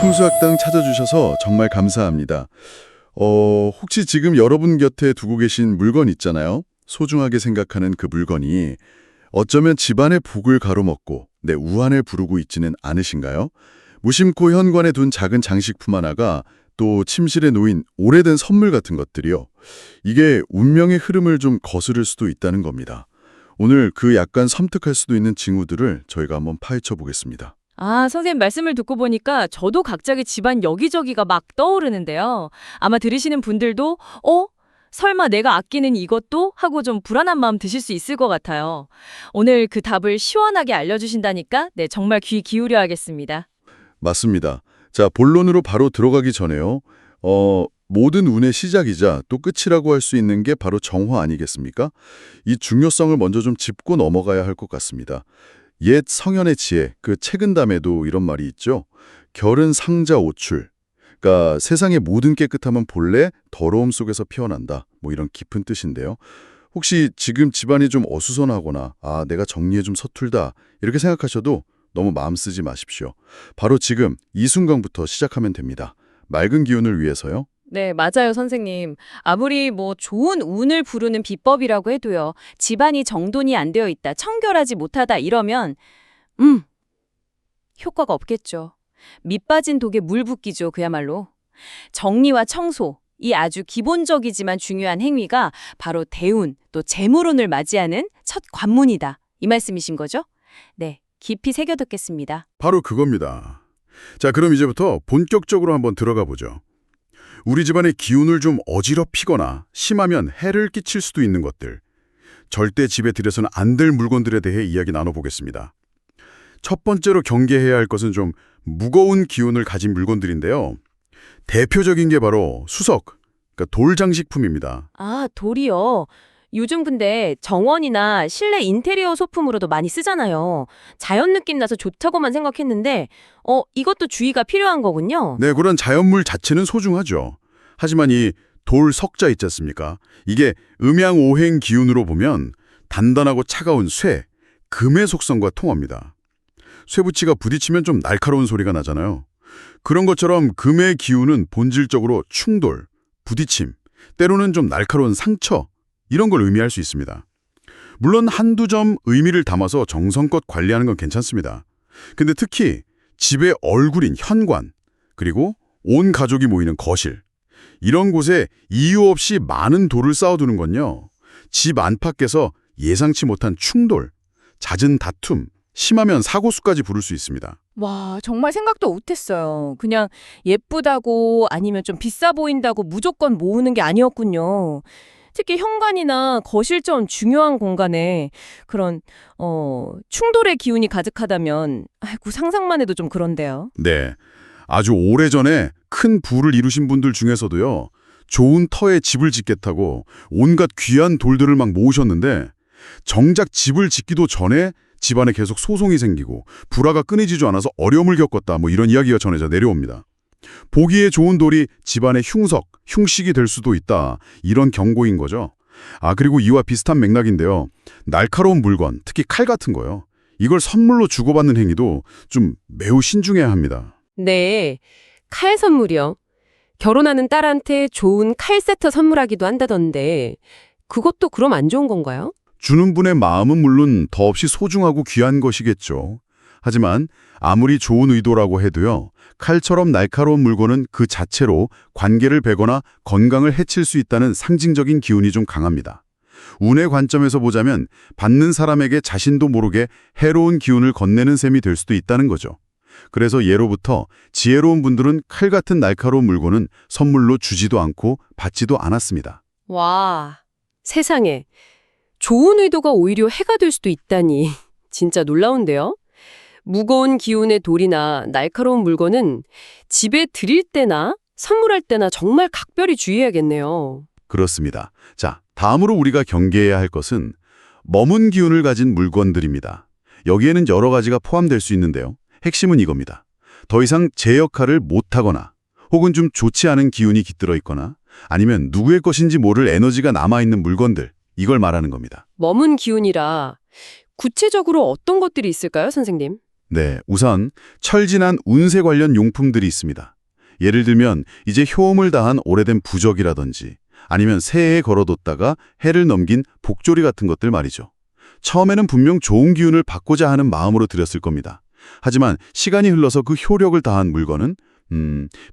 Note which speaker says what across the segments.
Speaker 1: 풍수학당 찾아주셔서 정말 감사합니다. 혹시 지금 여러분 곁에 두고 계신 물건 있잖아요. 소중하게 생각하는 그 물건이 어쩌면 집안의 복을 가로먹고 내 우환을 부르고 있지는 않으신가요? 무심코 현관에 둔 작은 장식품 하나가 또 침실에 놓인 오래된 선물 같은 것들이요. 이게 운명의 흐름을 좀 거스를 수도 있다는 겁니다. 오늘 그 약간 섬뜩할 수도 있는 징후들을 저희가 한번 파헤쳐 보겠습니다.
Speaker 2: 아, 선생님 말씀을 듣고 보니까 저도 갑자기 집안 여기저기가 막 떠오르는데요. 아마 들으시는 분들도 설마 내가 아끼는 이것도? 하고 좀 불안한 마음 드실 수 있을 것 같아요. 오늘 그 답을 시원하게 알려주신다니까 네, 정말 귀 기울여야겠습니다.
Speaker 1: 맞습니다. 자, 본론으로 바로 들어가기 전에요. 모든 운의 시작이자 또 끝이라고 할 수 있는 게 바로 정화 아니겠습니까? 이 중요성을 먼저 좀 짚고 넘어가야 할 것 같습니다. 옛 성현의 지혜, 그 책은담에도 이런 말이 있죠. 결은 상자 오출. 그러니까 세상의 모든 깨끗함은 본래 더러움 속에서 피어난다. 뭐 이런 깊은 뜻인데요. 혹시 지금 집안이 좀 어수선하거나 내가 정리에 좀 서툴다 이렇게 생각하셔도 너무 마음 쓰지 마십시오. 바로 지금 이 순간부터 시작하면 됩니다. 맑은 기운을 위해서요.
Speaker 2: 네, 맞아요, 선생님. 아무리 좋은 운을 부르는 비법이라고 해도요. 집안이 정돈이 안 되어 있다, 청결하지 못하다 이러면 효과가 없겠죠. 밑 빠진 독에 물 붓기죠, 그야말로. 정리와 청소, 이 아주 기본적이지만 중요한 행위가 바로 대운, 또 재물운을 맞이하는 첫 관문이다. 이 말씀이신 거죠? 네, 깊이 새겨듣겠습니다.
Speaker 3: 바로 그겁니다. 자, 그럼 이제부터 본격적으로 한번 들어가 보죠. 우리 집안의 기운을 좀 어지럽히거나 심하면 해를 끼칠 수도 있는 것들, 절대 집에 들여서는 안 될 물건들에 대해 이야기 나눠보겠습니다. 첫 번째로 경계해야 할 것은 좀 무거운 기운을 가진 물건들인데요. 대표적인 게 바로 수석, 그러니까 돌장식품입니다.
Speaker 2: 아, 돌이요. 요즘 근데 정원이나 실내 인테리어 소품으로도 많이 쓰잖아요. 자연 느낌 나서 좋다고만 생각했는데 이것도 주의가 필요한 거군요.
Speaker 3: 네, 그런 자연물 자체는 소중하죠. 하지만 이 돌석자 있지 않습니까? 이게 음양오행 기운으로 보면 단단하고 차가운 쇠, 금의 속성과 통합니다. 쇠붙이가 부딪히면 좀 날카로운 소리가 나잖아요. 그런 것처럼 금의 기운은 본질적으로 충돌, 부딪힘, 때로는 좀 날카로운 상처, 이런 걸 의미할 수 있습니다. 물론 한두 점 의미를 담아서 정성껏 관리하는 건 괜찮습니다. 근데 특히 집의 얼굴인 현관, 그리고 온 가족이 모이는 거실, 이런 곳에 이유 없이 많은 돌을 쌓아두는 건요, 집 안팎에서 예상치 못한 충돌, 잦은 다툼, 심하면 사고수까지 부를 수 있습니다.
Speaker 2: 와, 정말 생각도 못했어요. 그냥 예쁘다고 아니면 좀 비싸 보인다고 무조건 모으는 게 아니었군요. 특히 현관이나 거실처럼 중요한 공간에 그런 충돌의 기운이 가득하다면 아이고 상상만 해도 좀 그런데요.
Speaker 3: 네, 아주 오래전에 큰 부를 이루신 분들 중에서도요, 좋은 터에 집을 짓겠다고 온갖 귀한 돌들을 막 모으셨는데 정작 집을 짓기도 전에 집안에 계속 소송이 생기고 불화가 끊이지도 않아서 어려움을 겪었다, 뭐 이런 이야기가 전해져 내려옵니다. 보기에 좋은 돌이 집안의 흉석, 흉식이 될 수도 있다, 이런 경고인 거죠. 그리고 이와 비슷한 맥락인데요. 날카로운 물건, 특히 칼 같은 거요. 이걸 선물로 주고받는 행위도 좀 매우 신중해야 합니다.
Speaker 4: 네, 칼 선물이요. 결혼하는 딸한테 좋은 칼 세트 선물하기도 한다던데 그것도 그럼 안 좋은 건가요?
Speaker 3: 주는 분의 마음은 물론 더없이 소중하고 귀한 것이겠죠. 하지만 아무리 좋은 의도라고 해도요, 칼처럼 날카로운 물건은 그 자체로 관계를 베거나 건강을 해칠 수 있다는 상징적인 기운이 좀 강합니다. 운의 관점에서 보자면 받는 사람에게 자신도 모르게 해로운 기운을 건네는 셈이 될 수도 있다는 거죠. 그래서 예로부터 지혜로운 분들은 칼 같은 날카로운 물건은 선물로 주지도 않고 받지도 않았습니다.
Speaker 4: 와, 세상에. 좋은 의도가 오히려 해가 될 수도 있다니 진짜 놀라운데요? 무거운 기운의 돌이나 날카로운 물건은 집에 드릴 때나 선물할 때나 정말 각별히 주의해야겠네요.
Speaker 3: 그렇습니다. 자, 다음으로 우리가 경계해야 할 것은 머문 기운을 가진 물건들입니다. 여기에는 여러 가지가 포함될 수 있는데요. 핵심은 이겁니다. 더 이상 제 역할을 못하거나 혹은 좀 좋지 않은 기운이 깃들어 있거나 아니면 누구의 것인지 모를 에너지가 남아있는 물건들, 이걸 말하는 겁니다.
Speaker 4: 머문 기운이라 구체적으로 어떤 것들이 있을까요, 선생님?
Speaker 3: 네, 우선 철진한 운세 관련 용품들이 있습니다. 예를 들면 이제 효험을 다한 오래된 부적이라든지 아니면 새해에 걸어뒀다가 해를 넘긴 복조리 같은 것들 말이죠. 처음에는 분명 좋은 기운을 받고자 하는 마음으로 드렸을 겁니다. 하지만 시간이 흘러서 그 효력을 다한 물건은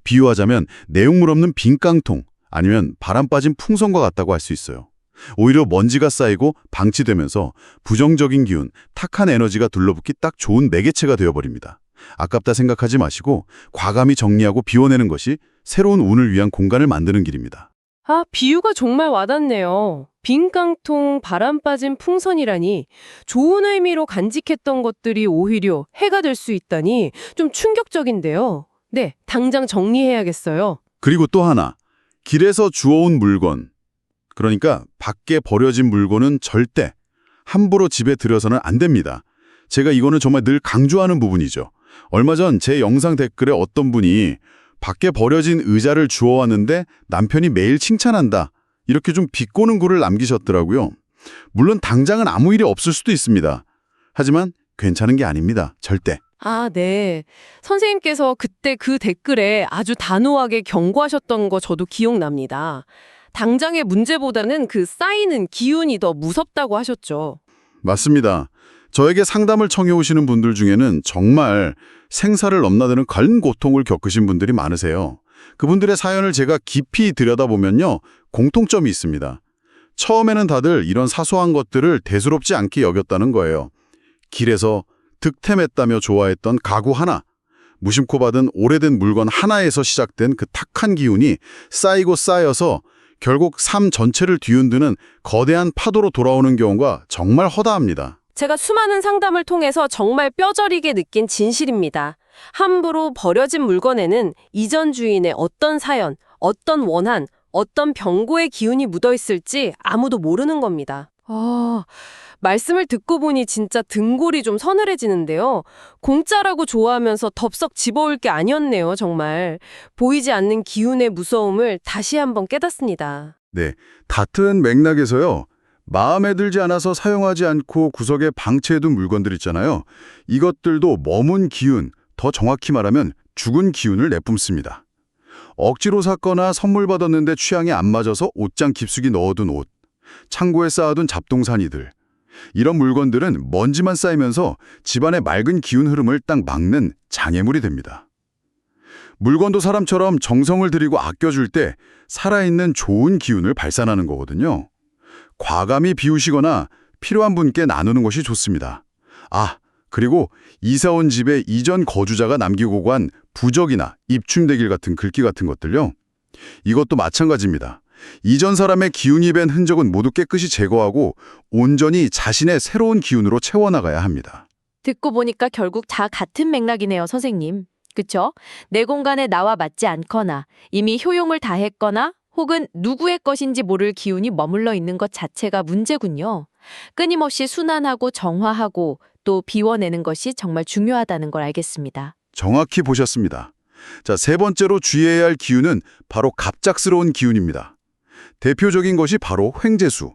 Speaker 3: 비유하자면 내용물 없는 빈 깡통 아니면 바람 빠진 풍선과 같다고 할 수 있어요. 오히려 먼지가 쌓이고 방치되면서 부정적인 기운, 탁한 에너지가 둘러붙기 딱 좋은 매개체가 되어버립니다. 아깝다 생각하지 마시고 과감히 정리하고 비워내는 것이 새로운 운을 위한 공간을 만드는 길입니다.
Speaker 4: 아, 비유가 정말 와닿네요. 빈 깡통, 바람 빠진 풍선이라니 좋은 의미로 간직했던 것들이 오히려 해가 될 수 있다니 좀 충격적인데요. 네, 당장 정리해야겠어요.
Speaker 3: 그리고 또 하나, 길에서 주워온 물건, 그러니까 밖에 버려진 물건은 절대 함부로 집에 들여서는 안 됩니다. 제가 이거는 정말 늘 강조하는 부분이죠. 얼마 전 제 영상 댓글에 어떤 분이 밖에 버려진 의자를 주워왔는데 남편이 매일 칭찬한다. 이렇게 좀 비꼬는 글을 남기셨더라고요. 물론 당장은 아무 일이 없을 수도 있습니다. 하지만 괜찮은 게 아닙니다. 절대.
Speaker 4: 아, 네. 선생님께서 그때 그 댓글에 아주 단호하게 경고하셨던 거 저도 기억납니다. 당장의 문제보다는 그 쌓이는 기운이 더 무섭다고 하셨죠.
Speaker 3: 맞습니다. 저에게 상담을 청해 오시는 분들 중에는 정말 생사를 넘나드는 큰 고통을 겪으신 분들이 많으세요. 그분들의 사연을 제가 깊이 들여다보면요, 공통점이 있습니다. 처음에는 다들 이런 사소한 것들을 대수롭지 않게 여겼다는 거예요. 길에서 득템했다며 좋아했던 가구 하나, 무심코 받은 오래된 물건 하나에서 시작된 그 탁한 기운이 쌓이고 쌓여서 결국 삶 전체를 뒤흔드는 거대한 파도로 돌아오는 경우가 정말 허다합니다.
Speaker 4: 제가 수많은 상담을 통해서 정말 뼈저리게 느낀 진실입니다. 함부로 버려진 물건에는 이전 주인의 어떤 사연, 어떤 원한, 어떤 병고의 기운이 묻어 있을지 아무도 모르는 겁니다. 말씀을 듣고 보니 진짜 등골이 좀 서늘해지는데요. 공짜라고 좋아하면서 덥석 집어올 게 아니었네요, 정말. 보이지 않는 기운의 무서움을 다시 한번 깨닫습니다.
Speaker 3: 네, 같은 맥락에서요. 마음에 들지 않아서 사용하지 않고 구석에 방치해둔 물건들 있잖아요. 이것들도 머문 기운, 더 정확히 말하면 죽은 기운을 내뿜습니다. 억지로 샀거나 선물 받았는데 취향에 안 맞아서 옷장 깊숙이 넣어둔 옷, 창고에 쌓아둔 잡동사니들. 이런 물건들은 먼지만 쌓이면서 집안의 맑은 기운 흐름을 딱 막는 장애물이 됩니다. 물건도 사람처럼 정성을 들이고 아껴줄 때 살아있는 좋은 기운을 발산하는 거거든요. 과감히 비우시거나 필요한 분께 나누는 것이 좋습니다. 그리고 이사 온 집에 이전 거주자가 남기고 간 부적이나 입춘대길 같은 글귀 같은 것들요. 이것도 마찬가지입니다. 이전 사람의 기운이 밴 흔적은 모두 깨끗이 제거하고 온전히 자신의 새로운 기운으로 채워나가야 합니다.
Speaker 5: 듣고 보니까 결국 다 같은 맥락이네요, 선생님. 그쵸? 내 공간에 나와 맞지 않거나 이미 효용을 다했거나 혹은 누구의 것인지 모를 기운이 머물러 있는 것 자체가 문제군요. 끊임없이 순환하고 정화하고 또 비워내는 것이 정말 중요하다는 걸 알겠습니다.
Speaker 3: 정확히 보셨습니다. 자, 세 번째로 주의해야 할 기운은 바로 갑작스러운 기운입니다. 대표적인 것이 바로 횡재수.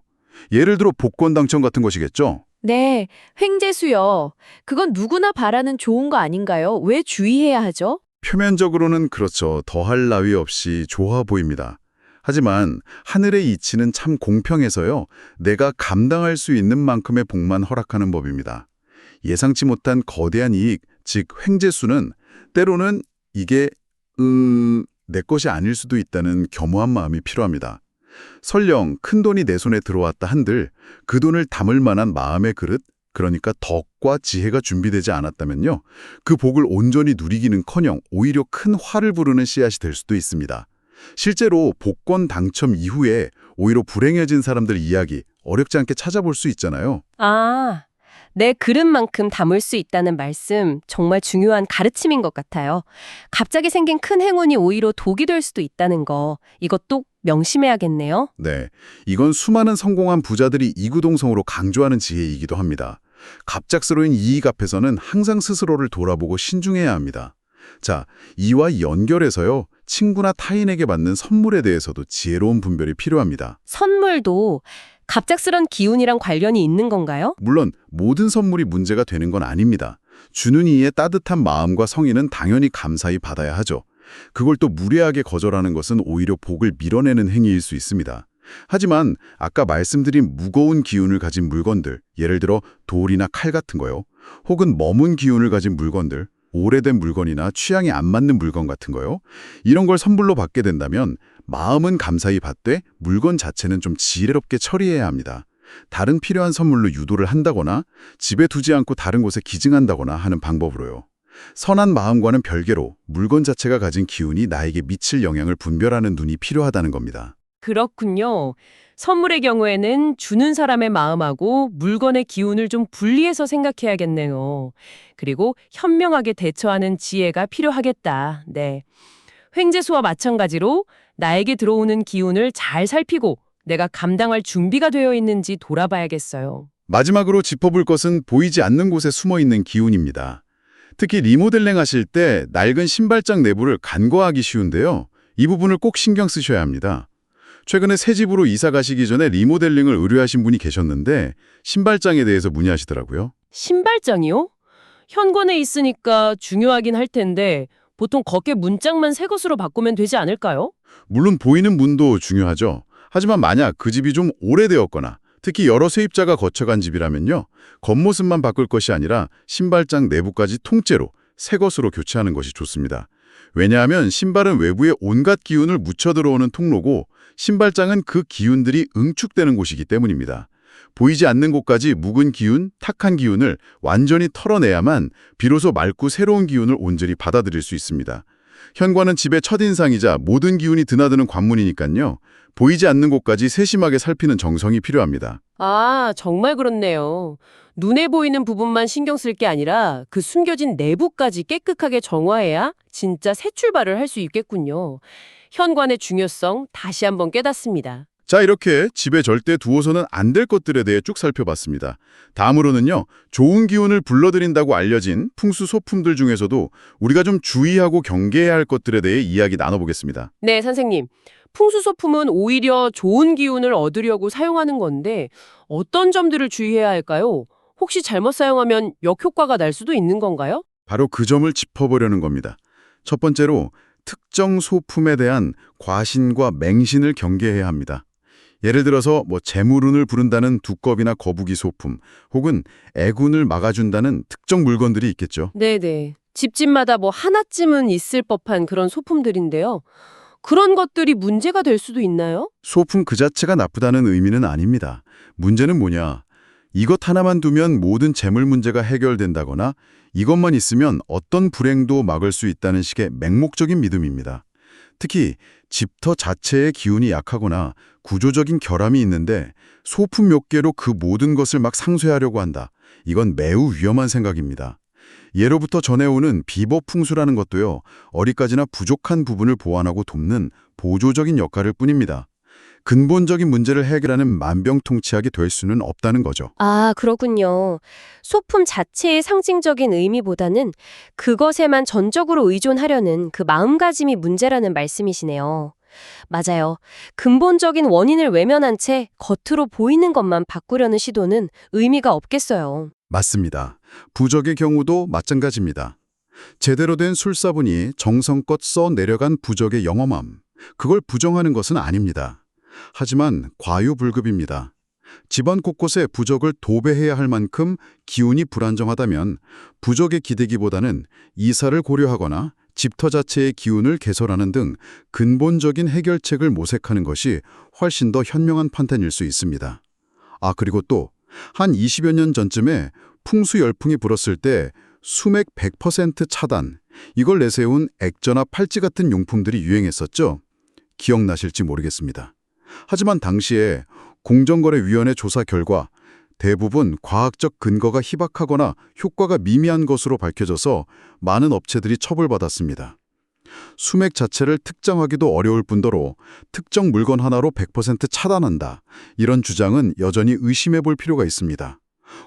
Speaker 3: 예를 들어 복권 당첨 같은 것이겠죠.
Speaker 5: 네, 횡재수요. 그건 누구나 바라는 좋은 거 아닌가요? 왜 주의해야 하죠?
Speaker 3: 표면적으로는 그렇죠. 더할 나위 없이 좋아 보입니다. 하지만 하늘의 이치는 참 공평해서요. 내가 감당할 수 있는 만큼의 복만 허락하는 법입니다. 예상치 못한 거대한 이익, 즉 횡재수는 때로는 이게 내 것이 아닐 수도 있다는 겸허한 마음이 필요합니다. 설령 큰돈이 내 손에 들어왔다 한들 그 돈을 담을 만한 마음의 그릇, 그러니까 덕과 지혜가 준비되지 않았다면요. 그 복을 온전히 누리기는커녕 오히려 큰 화를 부르는 씨앗이 될 수도 있습니다. 실제로 복권 당첨 이후에 오히려 불행해진 사람들 이야기 어렵지 않게 찾아볼 수 있잖아요.
Speaker 4: 내 그릇만큼 담을 수 있다는 말씀 정말 중요한 가르침인 것 같아요. 갑자기 생긴 큰 행운이 오히려 독이 될 수도 있다는 거, 이것도 명심해야겠네요.
Speaker 3: 네, 이건 수많은 성공한 부자들이 이구동성으로 강조하는 지혜이기도 합니다. 갑작스러운 이익 앞에서는 항상 스스로를 돌아보고 신중해야 합니다. 자, 이와 연결해서요. 친구나 타인에게 받는 선물에 대해서도 지혜로운 분별이 필요합니다.
Speaker 4: 선물도 갑작스런 기운이랑 관련이 있는 건가요?
Speaker 3: 물론 모든 선물이 문제가 되는 건 아닙니다. 주는 이의 따뜻한 마음과 성의는 당연히 감사히 받아야 하죠. 그걸 또 무례하게 거절하는 것은 오히려 복을 밀어내는 행위일 수 있습니다. 하지만 아까 말씀드린 무거운 기운을 가진 물건들, 예를 들어 돌이나 칼 같은 거요. 혹은 머문 기운을 가진 물건들, 오래된 물건이나 취향에 안 맞는 물건 같은 거요. 이런 걸 선물로 받게 된다면 마음은 감사히 받되 물건 자체는 좀 지혜롭게 처리해야 합니다. 다른 필요한 선물로 유도를 한다거나 집에 두지 않고 다른 곳에 기증한다거나 하는 방법으로요. 선한 마음과는 별개로 물건 자체가 가진 기운이 나에게 미칠 영향을 분별하는 눈이 필요하다는 겁니다.
Speaker 2: 그렇군요. 선물의 경우에는 주는 사람의 마음하고 물건의 기운을 좀 분리해서 생각해야겠네요. 그리고 현명하게 대처하는 지혜가 필요하겠다. 네. 횡재수와 마찬가지로 나에게 들어오는 기운을 잘 살피고 내가 감당할 준비가 되어 있는지 돌아봐야겠어요.
Speaker 3: 마지막으로 짚어볼 것은 보이지 않는 곳에 숨어 있는 기운입니다. 특히 리모델링 하실 때 낡은 신발장 내부를 간과하기 쉬운데요. 이 부분을 꼭 신경 쓰셔야 합니다. 최근에 새 집으로 이사 가시기 전에 리모델링을 의뢰하신 분이 계셨는데 신발장에 대해서 문의하시더라고요.
Speaker 2: 신발장이요? 현관에 있으니까 중요하긴 할 텐데 보통 겉에 문짝만 새 것으로 바꾸면 되지 않을까요?
Speaker 3: 물론 보이는 문도 중요하죠. 하지만 만약 그 집이 좀 오래되었거나 특히 여러 세입자가 거쳐간 집이라면요. 겉모습만 바꿀 것이 아니라 신발장 내부까지 통째로 새 것으로 교체하는 것이 좋습니다. 왜냐하면 신발은 외부의 온갖 기운을 묻혀 들어오는 통로고 신발장은 그 기운들이 응축되는 곳이기 때문입니다. 보이지 않는 곳까지 묵은 기운, 탁한 기운을 완전히 털어내야만 비로소 맑고 새로운 기운을 온전히 받아들일 수 있습니다. 현관은 집의 첫인상이자 모든 기운이 드나드는 관문이니까요. 보이지 않는 곳까지 세심하게 살피는 정성이 필요합니다.
Speaker 4: 아, 정말 그렇네요. 눈에 보이는 부분만 신경 쓸 게 아니라 그 숨겨진 내부까지 깨끗하게 정화해야 진짜 새 출발을 할 수 있겠군요. 현관의 중요성 다시 한번 깨닫습니다.
Speaker 3: 자, 이렇게 집에 절대 두어서는 안 될 것들에 대해 쭉 살펴봤습니다. 다음으로는요, 좋은 기운을 불러들인다고 알려진 풍수 소품들 중에서도 우리가 좀 주의하고 경계해야 할 것들에 대해 이야기 나눠보겠습니다.
Speaker 4: 네, 선생님. 풍수소품은 오히려 좋은 기운을 얻으려고 사용하는 건데 어떤 점들을 주의해야 할까요? 혹시 잘못 사용하면 역효과가 날 수도 있는 건가요?
Speaker 3: 바로 그 점을 짚어보려는 겁니다. 첫 번째로 특정 소품에 대한 과신과 맹신을 경계해야 합니다. 예를 들어서 재물운을 부른다는 두꺼비나 거북이 소품, 혹은 애군을 막아준다는 특정 물건들이 있겠죠.
Speaker 4: 네네. 집집마다 하나쯤은 있을 법한 그런 소품들인데요. 그런 것들이 문제가 될 수도 있나요?
Speaker 3: 소품 그 자체가 나쁘다는 의미는 아닙니다. 문제는 뭐냐? 이것 하나만 두면 모든 재물 문제가 해결된다거나 이것만 있으면 어떤 불행도 막을 수 있다는 식의 맹목적인 믿음입니다. 특히 집터 자체의 기운이 약하거나 구조적인 결함이 있는데 소품 몇 개로 그 모든 것을 막 상쇄하려고 한다. 이건 매우 위험한 생각입니다. 예로부터 전해오는 비법풍수라는 것도요. 어디까지나 부족한 부분을 보완하고 돕는 보조적인 역할일 뿐입니다. 근본적인 문제를 해결하는 만병통치약이 될 수는 없다는 거죠.
Speaker 6: 아, 그렇군요. 소품 자체의 상징적인 의미보다는 그것에만 전적으로 의존하려는 그 마음가짐이 문제라는 말씀이시네요. 맞아요. 근본적인 원인을 외면한 채 겉으로 보이는 것만 바꾸려는 시도는 의미가 없겠어요.
Speaker 3: 맞습니다. 부적의 경우도 마찬가지입니다. 제대로 된 술사분이 정성껏 써 내려간 부적의 영험함, 그걸 부정하는 것은 아닙니다. 하지만 과유불급입니다. 집안 곳곳에 부적을 도배해야 할 만큼 기운이 불안정하다면 부적에 기대기보다는 이사를 고려하거나 집터 자체의 기운을 개설하는 등 근본적인 해결책을 모색하는 것이 훨씬 더 현명한 판단일 수 있습니다. 아, 그리고 또 한 20여 년 전쯤에 풍수 열풍이 불었을 때 수맥 100% 차단, 이걸 내세운 액저나 팔찌 같은 용품들이 유행했었죠. 기억나실지 모르겠습니다. 하지만 당시에 공정거래위원회 조사 결과 대부분 과학적 근거가 희박하거나 효과가 미미한 것으로 밝혀져서 많은 업체들이 처벌받았습니다. 수맥 자체를 특정하기도 어려울 뿐더러 특정 물건 하나로 100% 차단한다. 이런 주장은 여전히 의심해 볼 필요가 있습니다.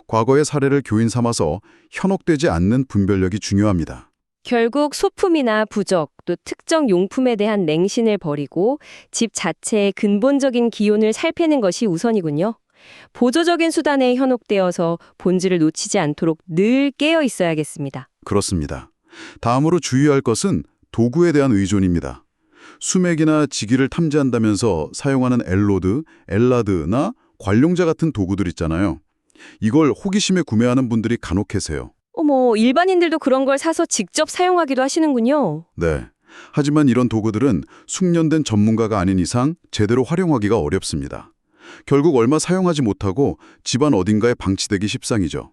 Speaker 3: 과거의 사례를 교인 삼아서 현혹되지 않는 분별력이 중요합니다.
Speaker 6: 결국 소품이나 부적, 또 특정 용품에 대한 맹신을 버리고 집 자체의 근본적인 기운을 살피는 것이 우선이군요. 보조적인 수단에 현혹되어서 본질을 놓치지 않도록 늘 깨어 있어야겠습니다.
Speaker 3: 그렇습니다. 다음으로 주의할 것은 도구에 대한 의존입니다. 수맥이나 지기를 탐지한다면서 사용하는 엘로드, 엘라드나 관룡자 같은 도구들 있잖아요. 이걸 호기심에 구매하는 분들이 간혹 계세요.
Speaker 6: 어머, 일반인들도 그런 걸 사서 직접 사용하기도 하시는군요.
Speaker 3: 네. 하지만 이런 도구들은 숙련된 전문가가 아닌 이상 제대로 활용하기가 어렵습니다. 결국 얼마 사용하지 못하고 집안 어딘가에 방치되기 십상이죠.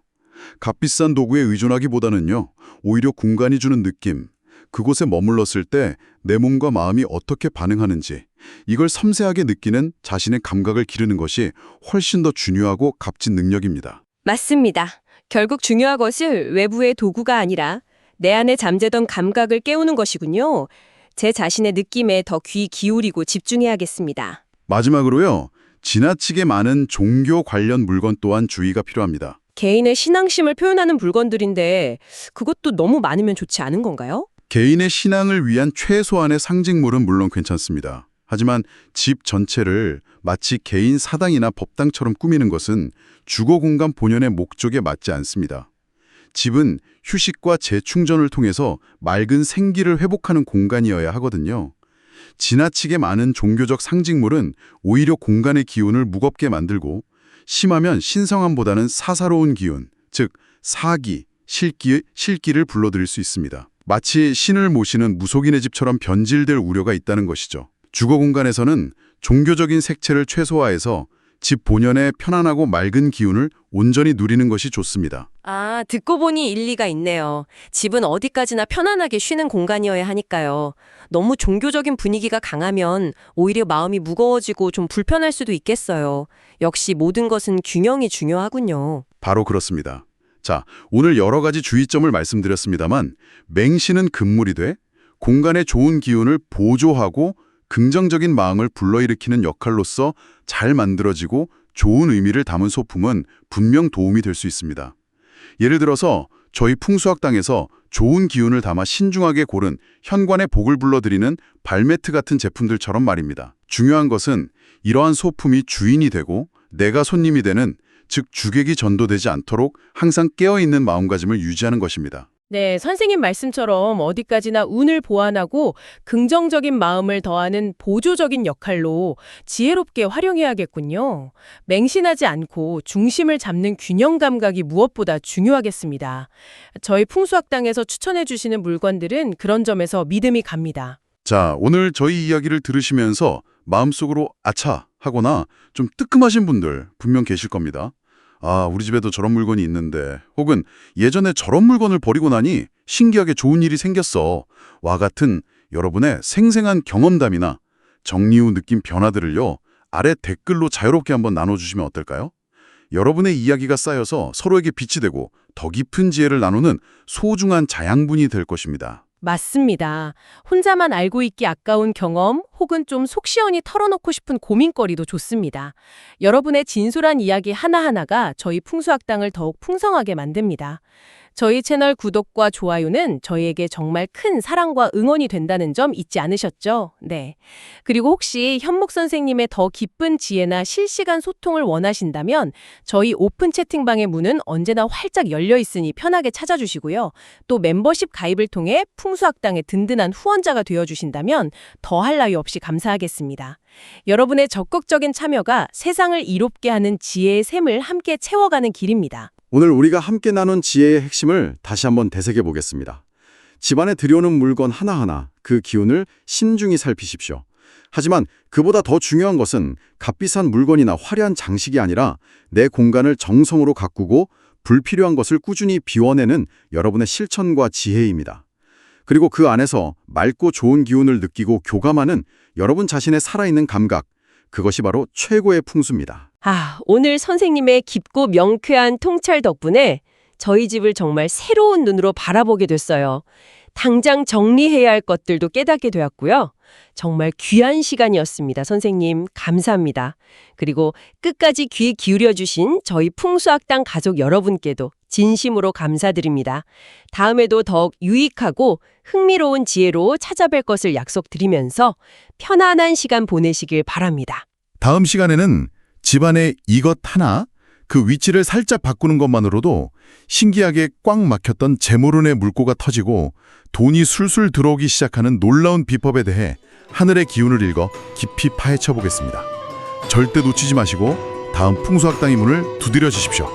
Speaker 3: 값비싼 도구에 의존하기보다는요, 오히려 공간이 주는 느낌, 그곳에 머물렀을 때 내 몸과 마음이 어떻게 반응하는지, 이걸 섬세하게 느끼는 자신의 감각을 기르는 것이 훨씬 더 중요하고 값진 능력입니다.
Speaker 6: 맞습니다. 결국 중요한 것을 외부의 도구가 아니라 내 안에 잠재던 감각을 깨우는 것이군요. 제 자신의 느낌에 더 귀 기울이고 집중해야겠습니다.
Speaker 3: 마지막으로요, 지나치게 많은 종교 관련 물건 또한 주의가 필요합니다.
Speaker 6: 개인의 신앙심을 표현하는 물건들인데 그것도 너무 많으면 좋지 않은 건가요?
Speaker 3: 개인의 신앙을 위한 최소한의 상징물은 물론 괜찮습니다. 하지만 집 전체를 마치 개인 사당이나 법당처럼 꾸미는 것은 주거 공간 본연의 목적에 맞지 않습니다. 집은 휴식과 재충전을 통해서 맑은 생기를 회복하는 공간이어야 하거든요. 지나치게 많은 종교적 상징물은 오히려 공간의 기운을 무겁게 만들고 심하면 신성함보다는 사사로운 기운, 즉 사기, 실기를 불러들일 수 있습니다. 마치 신을 모시는 무속인의 집처럼 변질될 우려가 있다는 것이죠. 주거 공간에서는 종교적인 색채를 최소화해서 집 본연의 편안하고 맑은 기운을 온전히 누리는 것이 좋습니다.
Speaker 6: 아, 듣고 보니 일리가 있네요. 집은 어디까지나 편안하게 쉬는 공간이어야 하니까요. 너무 종교적인 분위기가 강하면 오히려 마음이 무거워지고 좀 불편할 수도 있겠어요. 역시 모든 것은 균형이 중요하군요.
Speaker 3: 바로 그렇습니다. 자, 오늘 여러 가지 주의점을 말씀드렸습니다만 맹신은 금물이 돼 공간의 좋은 기운을 보조하고 긍정적인 마음을 불러일으키는 역할로서 잘 만들어지고 좋은 의미를 담은 소품은 분명 도움이 될 수 있습니다. 예를 들어서 저희 풍수학당에서 좋은 기운을 담아 신중하게 고른 현관의 복을 불러들이는 발매트 같은 제품들처럼 말입니다. 중요한 것은 이러한 소품이 주인이 되고 내가 손님이 되는, 즉 주객이 전도되지 않도록 항상 깨어있는 마음가짐을 유지하는 것입니다.
Speaker 2: 네, 선생님 말씀처럼 어디까지나 운을 보완하고 긍정적인 마음을 더하는 보조적인 역할로 지혜롭게 활용해야겠군요. 맹신하지 않고 중심을 잡는 균형 감각이 무엇보다 중요하겠습니다. 저희 풍수학당에서 추천해 주시는 물건들은 그런 점에서 믿음이 갑니다.
Speaker 3: 자, 오늘 저희 이야기를 들으시면서 마음속으로 아차 하거나 좀 뜨끔하신 분들 분명 계실 겁니다. 아, 우리 집에도 저런 물건이 있는데, 혹은 예전에 저런 물건을 버리고 나니 신기하게 좋은 일이 생겼어 와 같은 여러분의 생생한 경험담이나 정리 후 느낀 변화들을요, 아래 댓글로 자유롭게 한번 나눠주시면 어떨까요? 여러분의 이야기가 쌓여서 서로에게 빛이 되고 더 깊은 지혜를 나누는 소중한 자양분이 될 것입니다.
Speaker 2: 맞습니다. 혼자만 알고 있기 아까운 경험 혹은 좀 속 시원히 털어놓고 싶은 고민거리도 좋습니다. 여러분의 진솔한 이야기 하나하나가 저희 풍수학당을 더욱 풍성하게 만듭니다. 저희 채널 구독과 좋아요는 저희에게 정말 큰 사랑과 응원이 된다는 점 잊지 않으셨죠? 네. 그리고 혹시 현목 선생님의 더 깊은 지혜나 실시간 소통을 원하신다면 저희 오픈 채팅방의 문은 언제나 활짝 열려 있으니 편하게 찾아주시고요. 또 멤버십 가입을 통해 풍수학당의 든든한 후원자가 되어주신다면 더할 나위 없이 감사하겠습니다. 여러분의 적극적인 참여가 세상을 이롭게 하는 지혜의 샘을 함께 채워가는 길입니다.
Speaker 7: 오늘 우리가 함께 나눈 지혜의 핵심을 다시 한번 되새겨 보겠습니다. 집안에 들여오는 물건 하나하나 그 기운을 신중히 살피십시오. 하지만 그보다 더 중요한 것은 값비싼 물건이나 화려한 장식이 아니라 내 공간을 정성으로 가꾸고 불필요한 것을 꾸준히 비워내는 여러분의 실천과 지혜입니다. 그리고 그 안에서 맑고 좋은 기운을 느끼고 교감하는 여러분 자신의 살아있는 감각, 그것이 바로 최고의 풍수입니다.
Speaker 6: 아, 오늘 선생님의 깊고 명쾌한 통찰 덕분에 저희 집을 정말 새로운 눈으로 바라보게 됐어요. 당장 정리해야 할 것들도 깨닫게 되었고요. 정말 귀한 시간이었습니다. 선생님, 감사합니다. 그리고 끝까지 귀 기울여주신 저희 풍수학당 가족 여러분께도 진심으로 감사드립니다. 다음에도 더욱 유익하고 흥미로운 지혜로 찾아뵐 것을 약속드리면서 편안한 시간 보내시길 바랍니다.
Speaker 3: 다음 시간에는 집안에 이것 하나, 그 위치를 살짝 바꾸는 것만으로도 신기하게 꽉 막혔던 재물운의 물꼬가 터지고 돈이 술술 들어오기 시작하는 놀라운 비법에 대해 하늘의 기운을 읽어 깊이 파헤쳐 보겠습니다. 절대 놓치지 마시고 다음 풍수학당의 문을 두드려 주십시오.